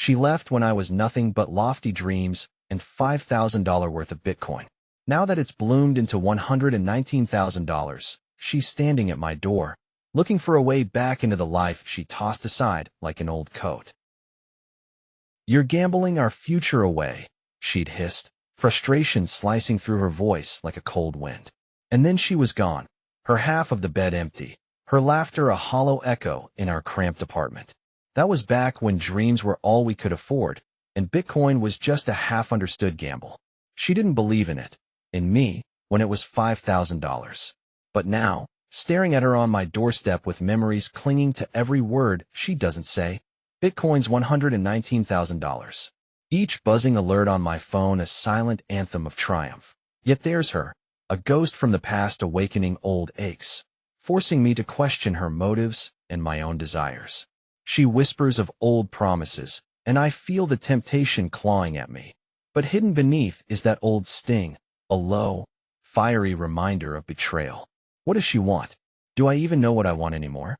She left when I was nothing but lofty dreams and $5,000 worth of Bitcoin. Now that it's bloomed into $119,000, she's standing at my door, looking for a way back into the life she tossed aside like an old coat. "You're gambling our future away," she'd hissed, frustration slicing through her voice like a cold wind. And then she was gone, her half of the bed empty, her laughter a hollow echo in our cramped apartment. That was back when dreams were all we could afford, and Bitcoin was just a half-understood gamble. She didn't believe in it, in me, when it was $5,000. But now, staring at her on my doorstep with memories clinging to every word she doesn't say, Bitcoin's $119,000. Each buzzing alert on my phone a silent anthem of triumph. Yet there's her, a ghost from the past awakening old aches, forcing me to question her motives and my own desires. She whispers of old promises, and I feel the temptation clawing at me. But hidden beneath is that old sting, a low, fiery reminder of betrayal. What does she want? Do I even know what I want anymore?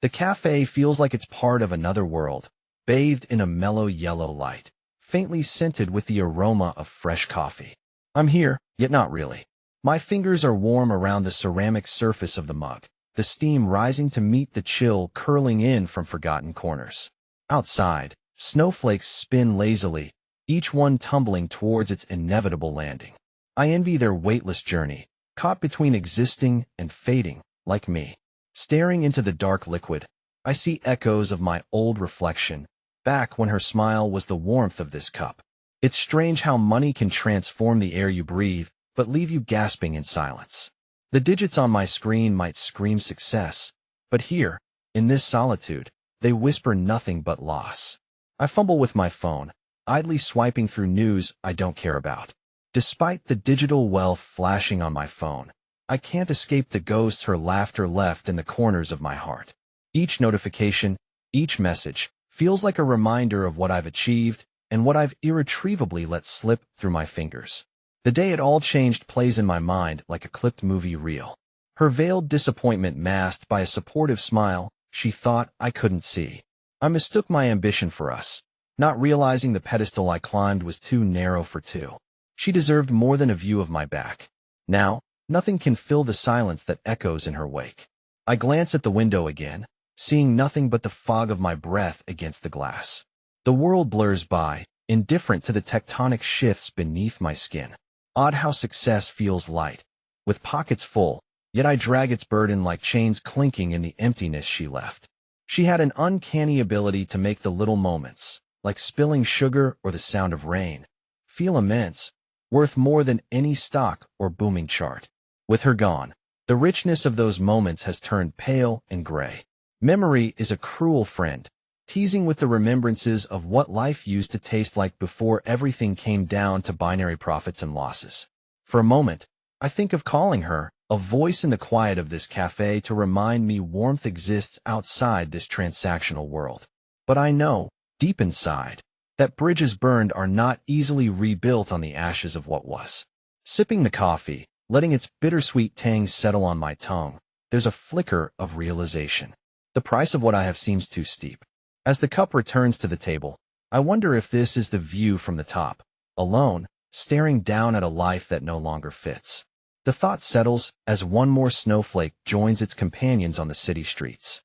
The cafe feels like it's part of another world, bathed in a mellow yellow light, faintly scented with the aroma of fresh coffee. I'm here, yet not really. My fingers are warm around the ceramic surface of the mug, the steam rising to meet the chill curling in from forgotten corners. Outside, snowflakes spin lazily, each one tumbling towards its inevitable landing. I envy their weightless journey, caught between existing and fading, like me. Staring into the dark liquid, I see echoes of my old reflection, back when her smile was the warmth of this cup. It's strange how money can transform the air you breathe, but leave you gasping in silence. The digits on my screen might scream success, but here, in this solitude, they whisper nothing but loss. I fumble with my phone, idly swiping through news I don't care about. Despite the digital wealth flashing on my phone, I can't escape the ghosts her laughter left in the corners of my heart. Each notification, each message, feels like a reminder of what I've achieved and what I've irretrievably let slip through my fingers. The day it all changed plays in my mind like a clipped movie reel. Her veiled disappointment masked by a supportive smile she thought I couldn't see. I mistook my ambition for us, not realizing the pedestal I climbed was too narrow for two. She deserved more than a view of my back. Now, nothing can fill the silence that echoes in her wake. I glance at the window again, seeing nothing but the fog of my breath against the glass. The world blurs by, indifferent to the tectonic shifts beneath my skin. Odd how success feels light, with pockets full, yet I drag its burden like chains clinking in the emptiness she left. She had an uncanny ability to make the little moments, like spilling sugar or the sound of rain, feel immense, worth more than any stock or booming chart. With her gone, the richness of those moments has turned pale and gray. Memory is a cruel friend, teasing with the remembrances of what life used to taste like before everything came down to binary profits and losses. For a moment, I think of calling her, a voice in the quiet of this cafe to remind me warmth exists outside this transactional world. But I know, deep inside, that bridges burned are not easily rebuilt on the ashes of what was. Sipping the coffee, letting its bittersweet tang settle on my tongue, there's a flicker of realization. The price of what I have seems too steep. As the cup returns to the table, I wonder if this is the view from the top, alone, staring down at a life that no longer fits. The thought settles as one more snowflake joins its companions on the city streets.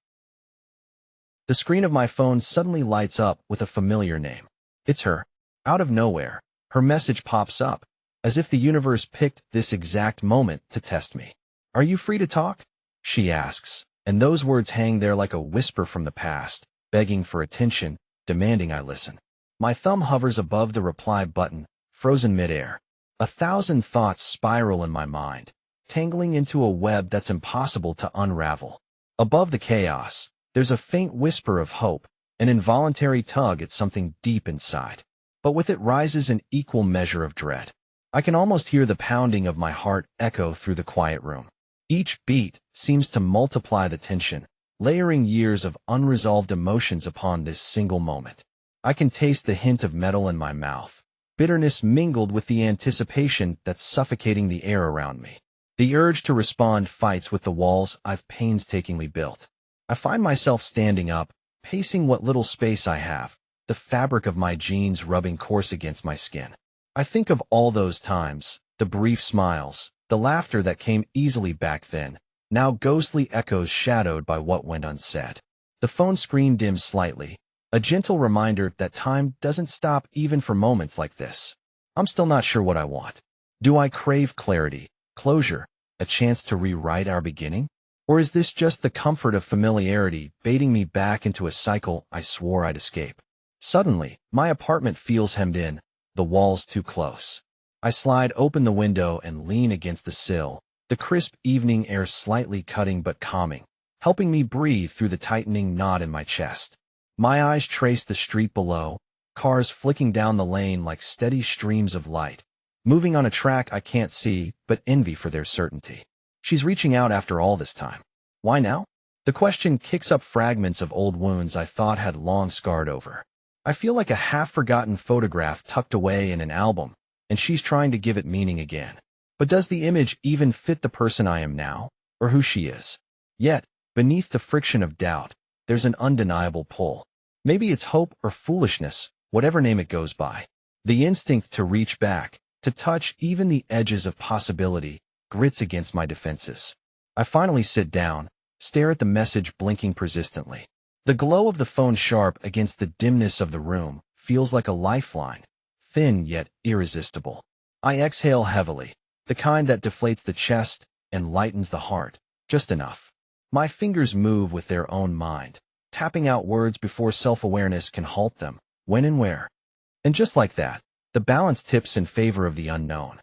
The screen of my phone suddenly lights up with a familiar name. It's her. Out of nowhere, her message pops up, as if the universe picked this exact moment to test me. "Are you free to talk?" she asks, and those words hang there like a whisper from the past, begging for attention, demanding I listen. My thumb hovers above the reply button, frozen midair. 1,000 thoughts spiral in my mind, tangling into a web that's impossible to unravel. Above the chaos, there's a faint whisper of hope, an involuntary tug at something deep inside. But with it rises an equal measure of dread. I can almost hear the pounding of my heart echo through the quiet room. Each beat seems to multiply the tension, layering years of unresolved emotions upon this single moment. I can taste the hint of metal in my mouth, bitterness mingled with the anticipation that's suffocating the air around me. The urge to respond fights with the walls I've painstakingly built. I find myself standing up, pacing what little space I have, the fabric of my jeans rubbing coarse against my skin. I think of all those times, the brief smiles, the laughter that came easily back then, now ghostly echoes shadowed by what went unsaid. The phone screen dims slightly, a gentle reminder that time doesn't stop even for moments like this. I'm still not sure what I want. Do I crave clarity, closure, a chance to rewrite our beginning? Or is this just the comfort of familiarity baiting me back into a cycle I swore I'd escape? Suddenly, my apartment feels hemmed in, the walls too close. I slide open the window and lean against the sill, the crisp evening air slightly cutting but calming, helping me breathe through the tightening knot in my chest. My eyes trace the street below, cars flicking down the lane like steady streams of light, moving on a track I can't see but envy for their certainty. She's reaching out after all this time. Why now? The question kicks up fragments of old wounds I thought had long scarred over. I feel like a half-forgotten photograph tucked away in an album, and she's trying to give it meaning again. But does the image even fit the person I am now, or who she is? Yet, beneath the friction of doubt, there's an undeniable pull. Maybe it's hope or foolishness, whatever name it goes by. The instinct to reach back, to touch even the edges of possibility, grits against my defenses. I finally sit down, stare at the message blinking persistently. The glow of the phone sharp against the dimness of the room feels like a lifeline, thin yet irresistible. I exhale heavily, the kind that deflates the chest and lightens the heart, just enough. My fingers move with their own mind, tapping out words before self-awareness can halt them, when and where. And just like that, the balance tips in favor of the unknown.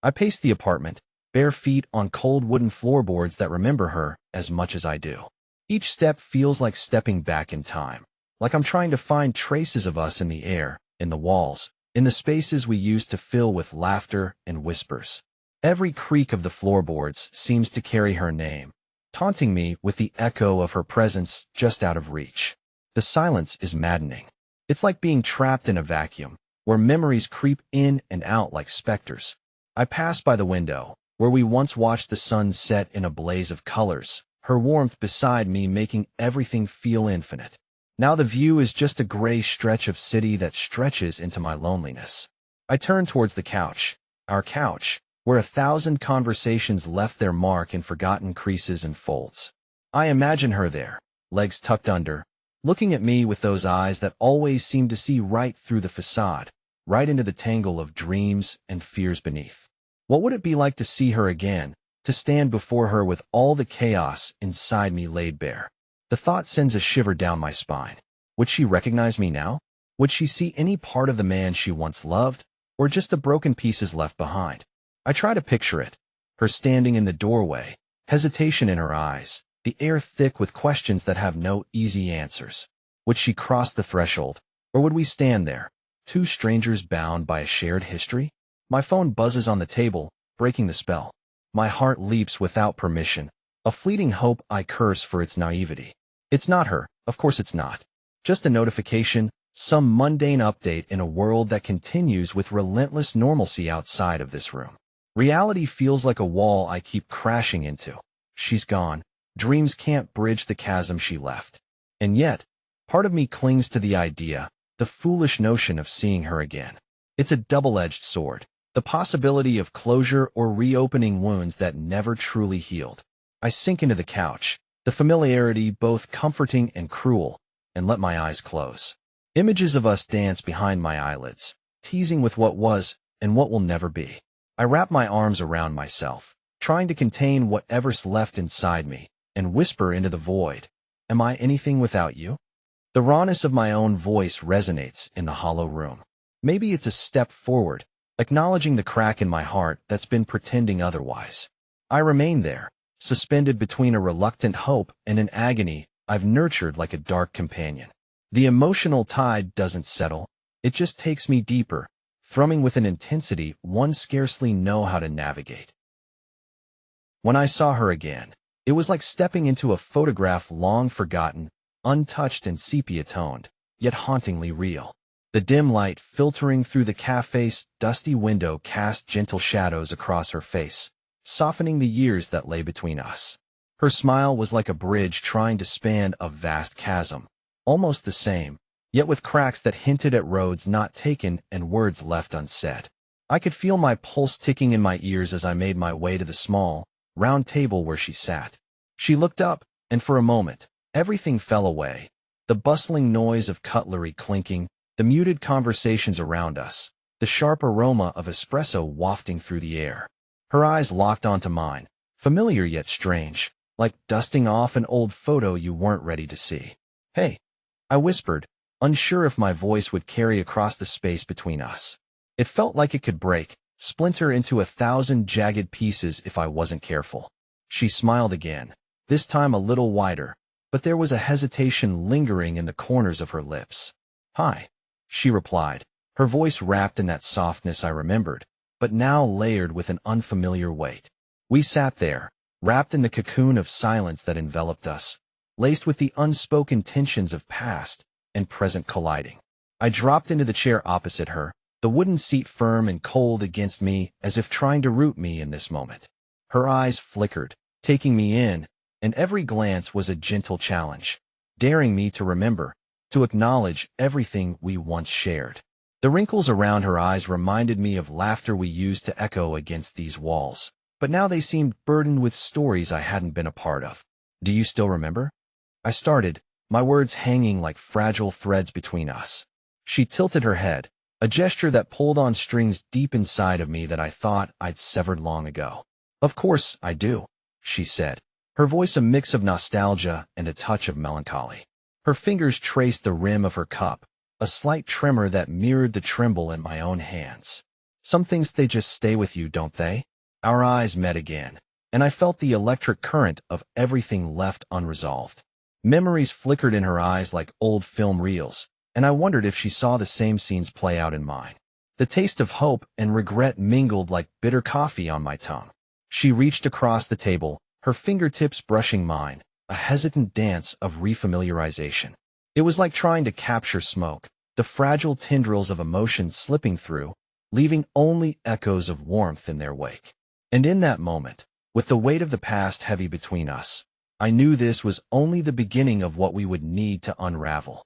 I pace the apartment, bare feet on cold wooden floorboards that remember her as much as I do. Each step feels like stepping back in time, like I'm trying to find traces of us in the air, in the walls, in the spaces we used to fill with laughter and whispers. Every creak of the floorboards seems to carry her name, taunting me with the echo of her presence just out of reach. The silence is maddening. It's like being trapped in a vacuum, where memories creep in and out like specters. I pass by the window, where we once watched the sun set in a blaze of colors, her warmth beside me making everything feel infinite. Now the view is just a gray stretch of city that stretches into my loneliness. I turn towards the couch, our couch, where 1,000 conversations left their mark in forgotten creases and folds. I imagine her there, legs tucked under, looking at me with those eyes that always seem to see right through the facade, right into the tangle of dreams and fears beneath. What would it be like to see her again, to stand before her with all the chaos inside me laid bare? The thought sends a shiver down my spine. Would she recognize me now? Would she see any part of the man she once loved, or just the broken pieces left behind? I try to picture it, her standing in the doorway, hesitation in her eyes, the air thick with questions that have no easy answers. Would she cross the threshold, or would we stand there, two strangers bound by a shared history? My phone buzzes on the table, breaking the spell. My heart leaps without permission, a fleeting hope I curse for its naivety. It's not her, of course it's not. Just a notification, some mundane update in a world that continues with relentless normalcy outside of this room. Reality feels like a wall I keep crashing into. She's gone. Dreams can't bridge the chasm she left. And yet, part of me clings to the idea, the foolish notion of seeing her again. It's a double-edged sword. The possibility of closure or reopening wounds that never truly healed. I sink into the couch, the familiarity both comforting and cruel, and let my eyes close. Images of us dance behind my eyelids, teasing with what was and what will never be. I wrap my arms around myself, trying to contain whatever's left inside me, and whisper into the void, "Am I anything without you?" The rawness of my own voice resonates in the hollow room. Maybe it's a step forward, acknowledging the crack in my heart that's been pretending otherwise. I remain there, suspended between a reluctant hope and an agony I've nurtured like a dark companion. The emotional tide doesn't settle, it just takes me deeper, thrumming with an intensity one scarcely know how to navigate. When I saw her again, it was like stepping into a photograph long forgotten, untouched and sepia-toned, yet hauntingly real. The dim light filtering through the cafe's dusty window cast gentle shadows across her face, softening the years that lay between us. Her smile was like a bridge trying to span a vast chasm, almost the same, yet with cracks that hinted at roads not taken and words left unsaid. I could feel my pulse ticking in my ears as I made my way to the small, round table where she sat. She looked up, and for a moment, everything fell away. The bustling noise of cutlery clinking, the muted conversations around us, the sharp aroma of espresso wafting through the air. Her eyes locked onto mine, familiar yet strange, like dusting off an old photo you weren't ready to see. "Hey," I whispered, unsure if my voice would carry across the space between us. It felt like it could break, splinter into 1,000 jagged pieces if I wasn't careful. She smiled again, this time a little wider, but there was a hesitation lingering in the corners of her lips. "Hi," she replied, her voice wrapped in that softness I remembered, but now layered with an unfamiliar weight. We sat there, wrapped in the cocoon of silence that enveloped us, laced with the unspoken tensions of past and present colliding. I dropped into the chair opposite her, the wooden seat firm and cold against me as if trying to root me in this moment. Her eyes flickered, taking me in, and every glance was a gentle challenge, daring me to remember, to acknowledge everything we once shared. The wrinkles around her eyes reminded me of laughter we used to echo against these walls, but now they seemed burdened with stories I hadn't been a part of. "Do you still remember?" I started, my words hanging like fragile threads between us. She tilted her head, a gesture that pulled on strings deep inside of me that I thought I'd severed long ago. "Of course I do," she said, her voice a mix of nostalgia and a touch of melancholy. Her fingers traced the rim of her cup, a slight tremor that mirrored the tremble in my own hands. "Some things, they just stay with you, don't they?" Our eyes met again, and I felt the electric current of everything left unresolved. Memories flickered in her eyes like old film reels, and I wondered if she saw the same scenes play out in mine. The taste of hope and regret mingled like bitter coffee on my tongue. She reached across the table, her fingertips brushing mine, a hesitant dance of refamiliarization. It was like trying to capture smoke, the fragile tendrils of emotion slipping through, leaving only echoes of warmth in their wake. And in that moment, with the weight of the past heavy between us, I knew this was only the beginning of what we would need to unravel.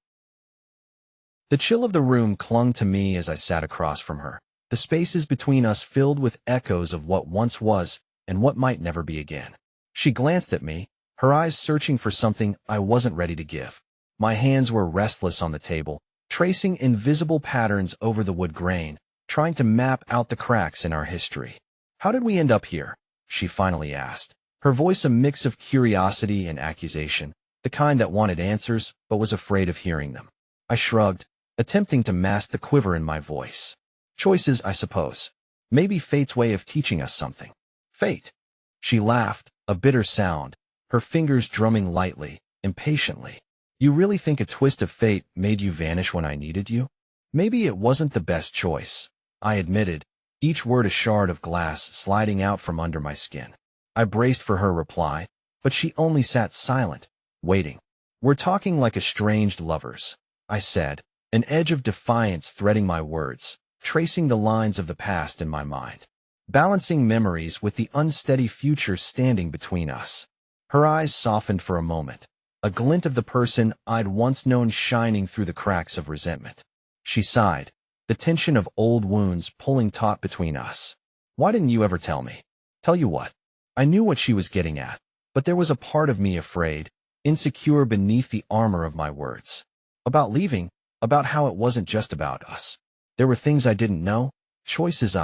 The chill of the room clung to me as I sat across from her, the spaces between us filled with echoes of what once was and what might never be again. She glanced at me, her eyes searching for something I wasn't ready to give. My hands were restless on the table, tracing invisible patterns over the wood grain, trying to map out the cracks in our history. "How did we end up here?" she finally asked, her voice a mix of curiosity and accusation, the kind that wanted answers but was afraid of hearing them. I shrugged, attempting to mask the quiver in my voice. "Choices, I suppose. Maybe fate's way of teaching us something." "Fate?" She laughed, a bitter sound, her fingers drumming lightly, impatiently. "You really think a twist of fate made you vanish when I needed you?" "Maybe it wasn't the best choice," I admitted, each word a shard of glass sliding out from under my skin. I braced for her reply, but she only sat silent, waiting. "We're talking like estranged lovers," I said, an edge of defiance threading my words, tracing the lines of the past in my mind, balancing memories with the unsteady future standing between us. Her eyes softened for a moment, a glint of the person I'd once known shining through the cracks of resentment. She sighed, the tension of old wounds pulling taut between us. "Why didn't you ever tell me?" "Tell you what?" I knew what she was getting at, but there was a part of me afraid, insecure beneath the armor of my words. About leaving, about how it wasn't just about us. There were things I didn't know, choices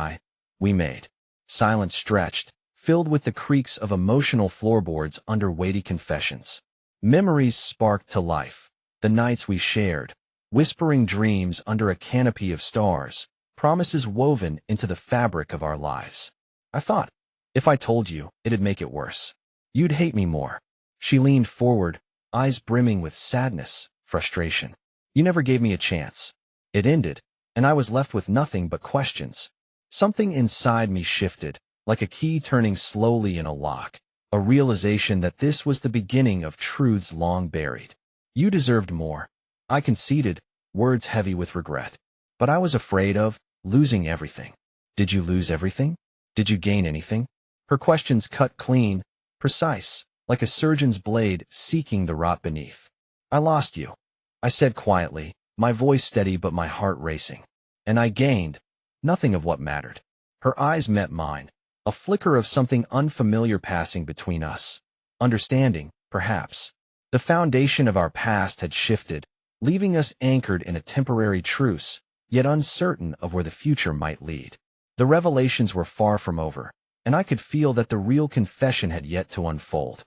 we made. Silence stretched, filled with the creaks of emotional floorboards under weighty confessions. Memories sparked to life, the nights we shared, whispering dreams under a canopy of stars, promises woven into the fabric of our lives. I thought, if I told you, it'd make it worse. You'd hate me more. She leaned forward, eyes brimming with sadness, frustration. "You never gave me a chance." It ended, and I was left with nothing but questions. Something inside me shifted, like a key turning slowly in a lock, a realization that this was the beginning of truths long buried. "You deserved more," I conceded, words heavy with regret. "But I was afraid of losing everything." "Did you lose everything? Did you gain anything?" Her questions cut clean, precise, like a surgeon's blade seeking the rot beneath. "I lost you," I said quietly, my voice steady but my heart racing. And I gained nothing of what mattered. Her eyes met mine, a flicker of something unfamiliar passing between us. Understanding, perhaps. The foundation of our past had shifted, leaving us anchored in a temporary truce, yet uncertain of where the future might lead. The revelations were far from over, and I could feel that the real confession had yet to unfold.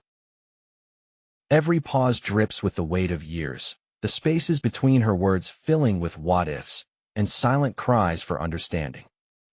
Every pause drips with the weight of years, the spaces between her words filling with what-ifs and silent cries for understanding.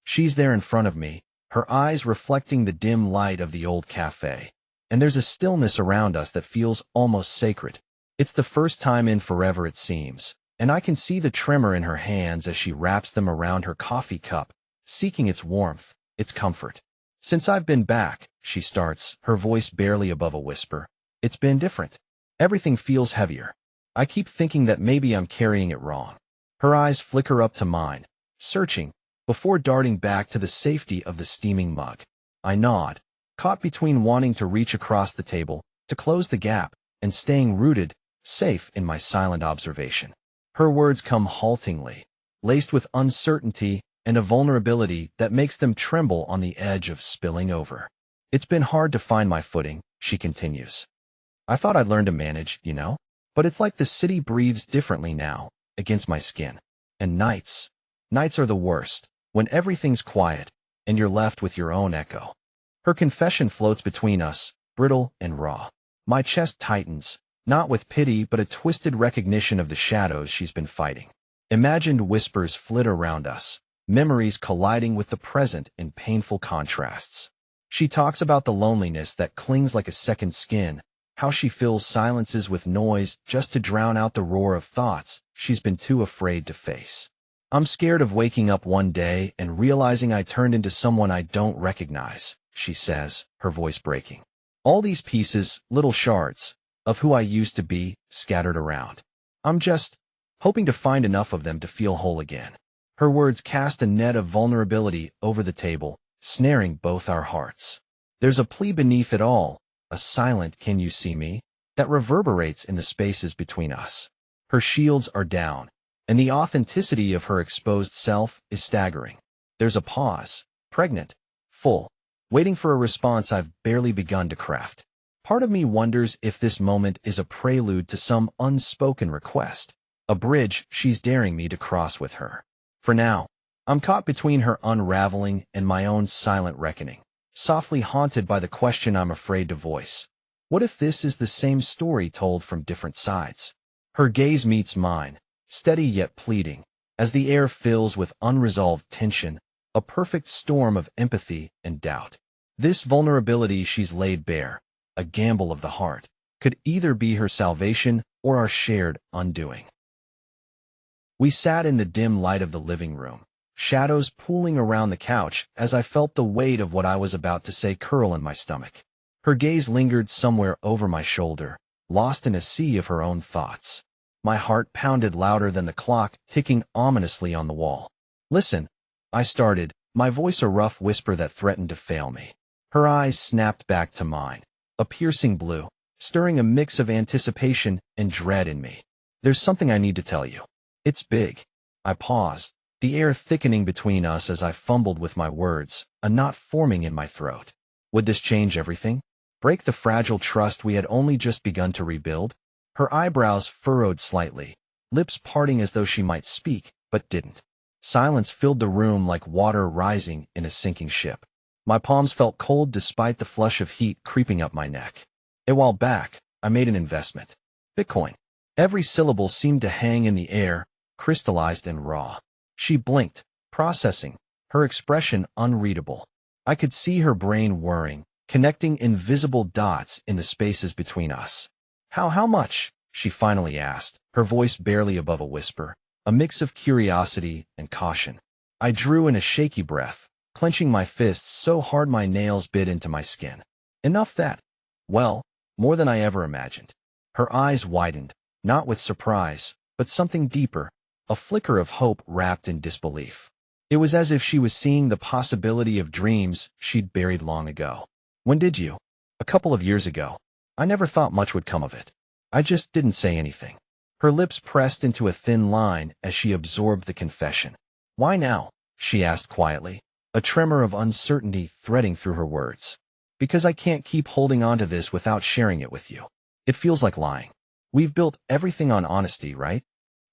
She's there in front of me, her eyes reflecting the dim light of the old cafe, and there's a stillness around us that feels almost sacred. It's the first time in forever, it seems, and I can see the tremor in her hands as she wraps them around her coffee cup, seeking its warmth, its comfort. Since I've been back, she starts, her voice barely above a whisper. It's been different. Everything feels heavier. I keep thinking that maybe I'm carrying it wrong. Her eyes flicker up to mine, searching, before darting back to the safety of the steaming mug. I nod, caught between wanting to reach across the table, to close the gap, and staying rooted, safe in my silent observation. Her words come haltingly, laced with uncertainty and a vulnerability that makes them tremble on the edge of spilling over. It's been hard to find my footing, she continues. I thought I'd learn to manage, but it's like the city breathes differently now, against my skin. And nights are the worst, when everything's quiet, and you're left with your own echo. Her confession floats between us, brittle and raw. My chest tightens, not with pity but a twisted recognition of the shadows she's been fighting. Imagined whispers flit around us, memories colliding with the present in painful contrasts. She talks about the loneliness that clings like a second skin, how she fills silences with noise just to drown out the roar of thoughts she's been too afraid to face. I'm scared of waking up one day and realizing I turned into someone I don't recognize, she says, her voice breaking. All these pieces, little shards, of who I used to be, scattered around. I'm just hoping to find enough of them to feel whole again. Her words cast a net of vulnerability over the table, snaring both our hearts. There's a plea beneath it all, a silent "can you see me?" that reverberates in the spaces between us. Her shields are down, and the authenticity of her exposed self is staggering. There's a pause, pregnant, full, waiting for a response I've barely begun to craft. Part of me wonders if this moment is a prelude to some unspoken request, a bridge she's daring me to cross with her. For now, I'm caught between her unraveling and my own silent reckoning, softly haunted by the question I'm afraid to voice. What if this is the same story told from different sides? Her gaze meets mine, steady yet pleading, as the air fills with unresolved tension, a perfect storm of empathy and doubt. This vulnerability she's laid bare, a gamble of the heart, could either be her salvation or our shared undoing. We sat in the dim light of the living room, shadows pooling around the couch as I felt the weight of what I was about to say curl in my stomach. Her gaze lingered somewhere over my shoulder, lost in a sea of her own thoughts. My heart pounded louder than the clock ticking ominously on the wall. "Listen," I started, my voice a rough whisper that threatened to fail me. Her eyes snapped back to mine, a piercing blue, stirring a mix of anticipation and dread in me. "There's something I need to tell you. It's big." I paused, the air thickening between us as I fumbled with my words, a knot forming in my throat. Would this change everything? Break the fragile trust we had only just begun to rebuild? Her eyebrows furrowed slightly, lips parting as though she might speak, but didn't. Silence filled the room like water rising in a sinking ship. My palms felt cold despite the flush of heat creeping up my neck. A while back, I made an investment. Bitcoin. Every syllable seemed to hang in the air, crystallized and raw. She blinked, processing, her expression unreadable. I could see her brain whirring, connecting invisible dots in the spaces between us. How much?" she finally asked, her voice barely above a whisper, a mix of curiosity and caution. I drew in a shaky breath, clenching my fists so hard my nails bit into my skin. "Enough that." "Well, more than I ever imagined." Her eyes widened, not with surprise, but something deeper, a flicker of hope wrapped in disbelief. It was as if she was seeing the possibility of dreams she'd buried long ago. "When did you?" "A couple of years ago. I never thought much would come of it. I just didn't say anything." Her lips pressed into a thin line as she absorbed the confession. "Why now?" she asked quietly, a tremor of uncertainty threading through her words. "Because I can't keep holding on to this without sharing it with you. It feels like lying. We've built everything on honesty, right?"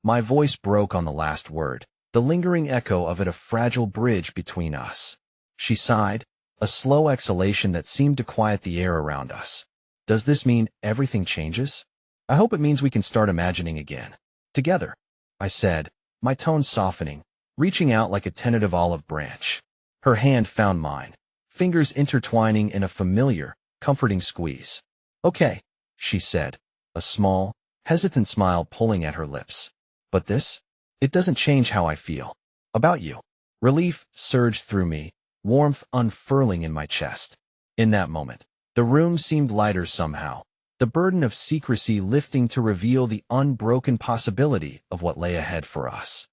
My voice broke on the last word, the lingering echo of it a fragile bridge between us. She sighed, a slow exhalation that seemed to quiet the air around us. "Does this mean everything changes? I hope it means we can start imagining again. Together," I said, my tone softening, reaching out like a tentative olive branch. Her hand found mine, fingers intertwining in a familiar, comforting squeeze. "Okay," she said, a small, hesitant smile pulling at her lips. "But this? It doesn't change how I feel. About you." Relief surged through me, warmth unfurling in my chest. In that moment, the room seemed lighter somehow, the burden of secrecy lifting to reveal the unbroken possibility of what lay ahead for us.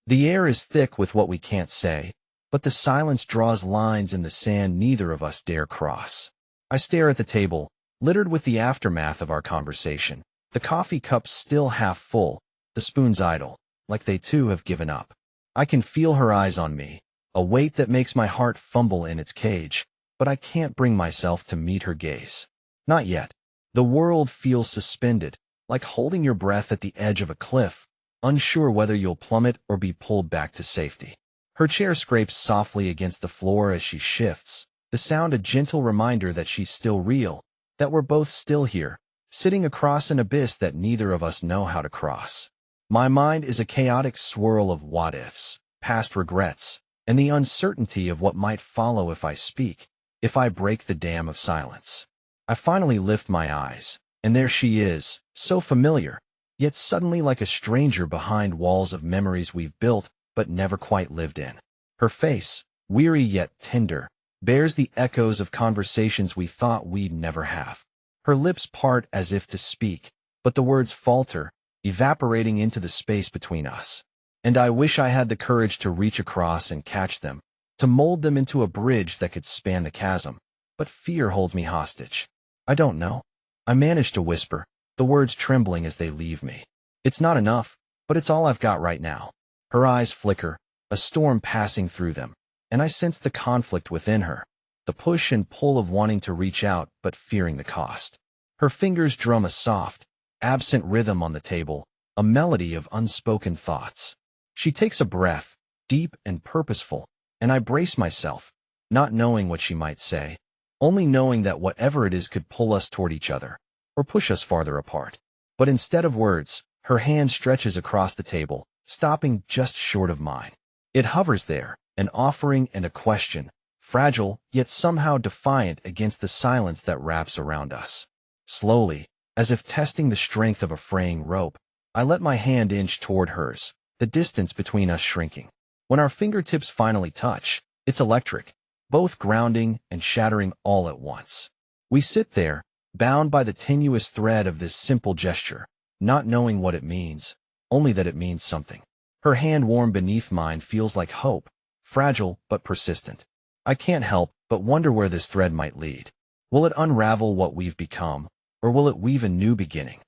The air is thick with what we can't say, but the silence draws lines in the sand neither of us dare cross. I stare at the table, littered with the aftermath of our conversation, the coffee cups still half full, the spoons idle, like they too have given up. I can feel her eyes on me, a weight that makes my heart fumble in its cage, but I can't bring myself to meet her gaze. Not yet. The world feels suspended, like holding your breath at the edge of a cliff, unsure whether you'll plummet or be pulled back to safety. Her chair scrapes softly against the floor as she shifts, the sound a gentle reminder that she's still real, that we're both still here, sitting across an abyss that neither of us know how to cross. My mind is a chaotic swirl of what-ifs, past regrets, and the uncertainty of what might follow if I speak, if I break the dam of silence. I finally lift my eyes, and there she is, so familiar, yet suddenly like a stranger behind walls of memories we've built but never quite lived in. Her face, weary yet tender, bears the echoes of conversations we thought we'd never have. Her lips part as if to speak, but the words falter, evaporating into the space between us. And I wish I had the courage to reach across and catch them, to mold them into a bridge that could span the chasm. But fear holds me hostage. "I don't know." I manage to whisper, the words trembling as they leave me. "It's not enough, but it's all I've got right now." Her eyes flicker, a storm passing through them, and I sense the conflict within her, the push and pull of wanting to reach out but fearing the cost. Her fingers drum a soft, absent rhythm on the table, a melody of unspoken thoughts. She takes a breath, deep and purposeful, and I brace myself, not knowing what she might say, only knowing that whatever it is could pull us toward each other, or push us farther apart. But instead of words, her hand stretches across the table, stopping just short of mine. It hovers there, an offering and a question, fragile yet somehow defiant against the silence that wraps around us. Slowly, as if testing the strength of a fraying rope, I let my hand inch toward hers, the distance between us shrinking. When our fingertips finally touch, it's electric, both grounding and shattering all at once. We sit there, bound by the tenuous thread of this simple gesture, not knowing what it means, only that it means something. Her hand warm beneath mine feels like hope, fragile but persistent. I can't help but wonder where this thread might lead. Will it unravel what we've become, or will it weave a new beginning?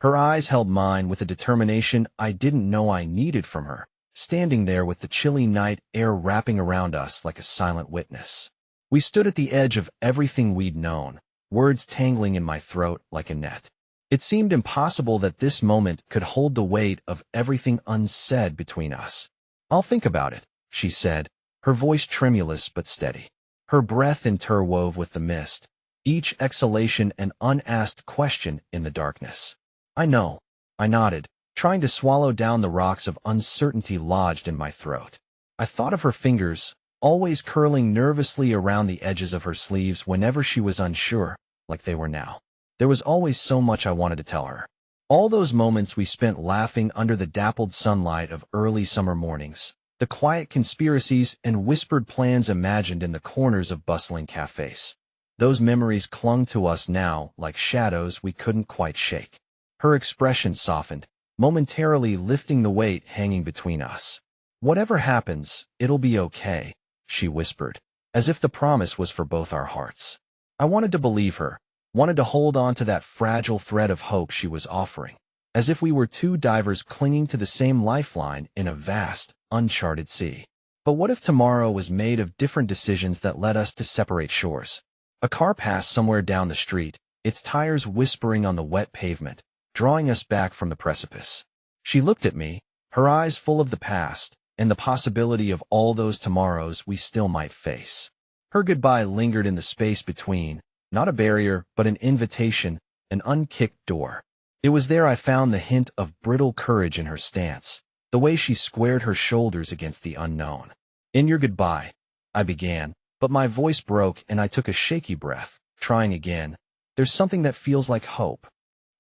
Her eyes held mine with a determination I didn't know I needed from her, standing there with the chilly night air wrapping around us like a silent witness. We stood at the edge of everything we'd known, words tangling in my throat like a net. It seemed impossible that this moment could hold the weight of everything unsaid between us. "I'll think about it," she said, her voice tremulous but steady. Her breath interwove with the mist, each exhalation an unasked question in the darkness. "I know," I nodded, trying to swallow down the rocks of uncertainty lodged in my throat. I thought of her fingers, always curling nervously around the edges of her sleeves whenever she was unsure, like they were now. There was always so much I wanted to tell her. All those moments we spent laughing under the dappled sunlight of early summer mornings, the quiet conspiracies and whispered plans imagined in the corners of bustling cafes. Those memories clung to us now like shadows we couldn't quite shake. Her expression softened, momentarily lifting the weight hanging between us. "Whatever happens, it'll be okay," she whispered, as if the promise was for both our hearts. I wanted to believe her, wanted to hold on to that fragile thread of hope she was offering, as if we were two divers clinging to the same lifeline in a vast, uncharted sea. But what if tomorrow was made of different decisions that led us to separate shores? A car passed somewhere down the street, its tires whispering on the wet pavement, drawing us back from the precipice. She looked at me, her eyes full of the past, and the possibility of all those tomorrows we still might face. Her goodbye lingered in the space between, not a barrier, but an invitation, an unkicked door. It was there I found the hint of brittle courage in her stance, the way she squared her shoulders against the unknown. "In your goodbye," I began, but my voice broke and I took a shaky breath, trying again. "There's something that feels like hope."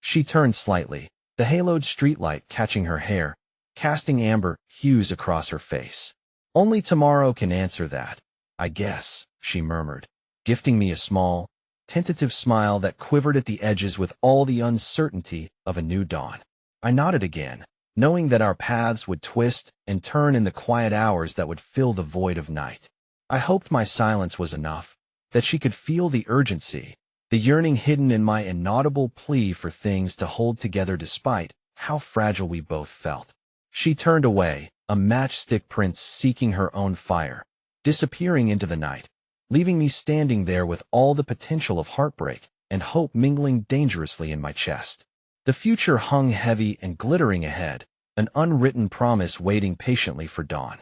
She turned slightly, the haloed streetlight catching her hair, casting amber hues across her face. "Only tomorrow can answer that, I guess," she murmured, gifting me a small, tentative smile that quivered at the edges with all the uncertainty of a new dawn. I nodded again, knowing that our paths would twist and turn in the quiet hours that would fill the void of night. I hoped my silence was enough, that she could feel the urgency, the yearning hidden in my inaudible plea for things to hold together despite how fragile we both felt. She turned away, a matchstick prince seeking her own fire, disappearing into the night, leaving me standing there with all the potential of heartbreak and hope mingling dangerously in my chest. The future hung heavy and glittering ahead, an unwritten promise waiting patiently for dawn.